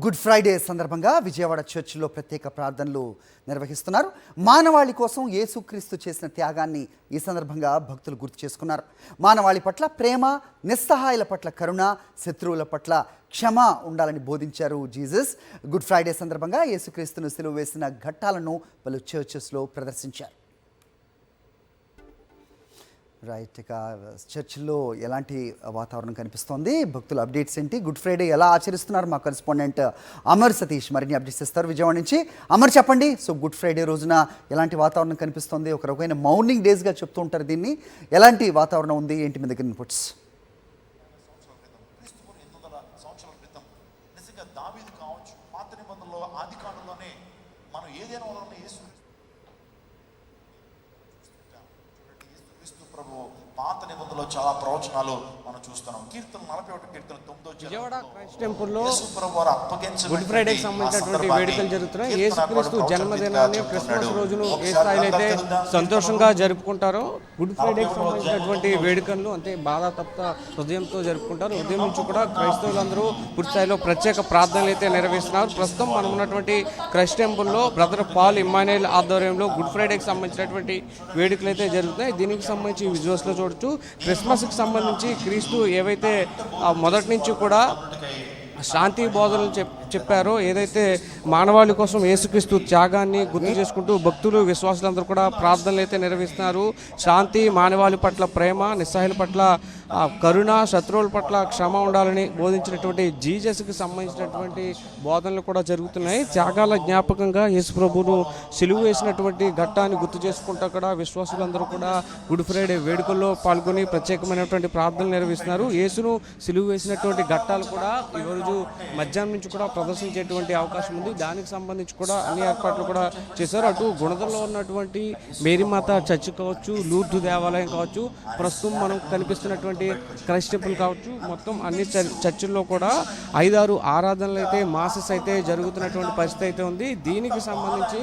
Good Friday సందర్భంగా విజయవాడ చర్చిలో ప్రత్యేక ప్రార్థనలు నిర్వహిస్తున్నారు. మానవాళి కోసం యేసుక్రీస్తు చేసిన త్యాగాన్ని ఈ సందర్భంగా భక్తులు గుర్తు చేసుకున్నారు. మానవాళి పట్ల ప్రేమ, నిస్సహాయుల పట్ల కరుణ, శత్రువుల పట్ల క్షమ ఉండాలని బోధించారు జీసస్. గుడ్ ఫ్రైడే సందర్భంగా యేసుక్రీస్తును సిలువ వేసిన ఘట్టాలను పలు చర్చెస్లో ప్రదర్శించారు. రైట్, ఇక చర్చిల్లో ఎలాంటి వాతావరణం కనిపిస్తోంది, భక్తుల అప్డేట్స్ ఏంటి, గుడ్ ఫ్రైడే ఎలా ఆచరిస్తున్నారు, మా కరెస్పాండెంట్ అమర్ సతీష్ మరిన్ని అప్డేట్స్ ఇస్తారు విజయవాడ నుంచి. అమర్, చెప్పండి. సో గుడ్ ఫ్రైడే రోజున ఎలాంటి వాతావరణం కనిపిస్తోంది? ఒక రకమైన మౌర్నింగ్ డేస్గా చెప్తూ ఉంటారు దీన్ని. ఎలాంటి వాతావరణం ఉంది, ఏంటి మీ దగ్గర ఇన్పుట్స్? దావీదు కావచ్చు, పాత నిబంధనలో ఆది కాండంలోనే మనం ఏదైనా ప్రభు పాత నిబంధనలో చాలా ప్రవచనాలు మనం చూస్తున్నాం. కీర్తన 41 కీర్తన 9వ విజయవాడ క్రైస్ట్ టెంపుల్లో గుడ్ ఫ్రైడేకి సంబంధించినటువంటి వేడుకలు జరుగుతున్నాయి. యేసుక్రీస్తు జన్మదినాన్ని, క్రిస్మస్ రోజును ఏ స్థాయిలో అయితే సంతోషంగా జరుపుకుంటారో, గుడ్ ఫ్రైడేకి సంబంధించినటువంటి వేడుకలను అంతే బాధాతప్త హృదయంతో జరుపుకుంటారు. ఉదయం నుంచి కూడా క్రైస్తవులందరూ పూర్తి స్థాయిలో ప్రత్యేక ప్రార్థనలు అయితే నిర్వహిస్తున్నారు. ప్రస్తుతం మనం ఉన్నటువంటి క్రైస్ట్ టెంపుల్లో బ్రదర్ పాల్ ఇమ్మాన్యుయల్ ఆధ్వర్యంలో గుడ్ ఫ్రైడేకి సంబంధించినటువంటి వేడుకలు అయితే జరుగుతున్నాయి. దీనికి సంబంధించి విజువల్స్లో చూడొచ్చు. క్రిస్మస్కి సంబంధించి క్రీస్తు ఏవైతే మొదటి నుంచి కూడా శాంతి బోధనలు చెప్పారో, ఏదైతే మానవాళి కోసం యేసుక్రీస్తు త్యాగాన్ని గుర్తు చేసుకుంటూ భక్తులు, విశ్వాసులందరూ కూడా ప్రార్థనలు అయితే నిర్వహిస్తున్నారు. శాంతి, మానవాళి పట్ల ప్రేమ, నిస్సహాయుల పట్ల కరుణ, శత్రువుల పట్ల క్షమ ఉండాలని బోధించినటువంటి జీసస్కి సంబంధించినటువంటి బోధనలు కూడా జరుగుతున్నాయి. త్యాగాల జ్ఞాపకంగా యేసు ప్రభువును సిలువ వేసినటువంటి ఘట్టాన్ని గుర్తు చేసుకుంటూ కూడా విశ్వాసులందరూ కూడా గుడ్ ఫ్రైడే వేడుకల్లో పాల్గొని ప్రత్యేకమైనటువంటి ప్రార్థనలు నిర్వహిస్తున్నారు. యేసును సిలువ వేసినటువంటి ఘట్టాలు కూడా ఈరోజు మధ్యాహ్నం నుంచి కూడా ప్రదర్శించేటువంటి అవకాశం ఉంది. దానికి సంబంధించి కూడా అన్ని ఏర్పాట్లు కూడా చేశారు. అటు గుణదల్లో ఉన్నటువంటి మేరీమాత చర్చి కావచ్చు, లూర్దు దేవాలయం కావచ్చు, ప్రస్తుతం మనం కనిపిస్తున్నటువంటి క్రైస్ట్ టెంపుల్ కావచ్చు, మొత్తం అన్ని చర్చిల్లో కూడా 5-6 ఆరాధనలు అయితే, మాసెస్ అయితే జరుగుతున్నటువంటి పరిస్థితి అయితే ఉంది. దీనికి సంబంధించి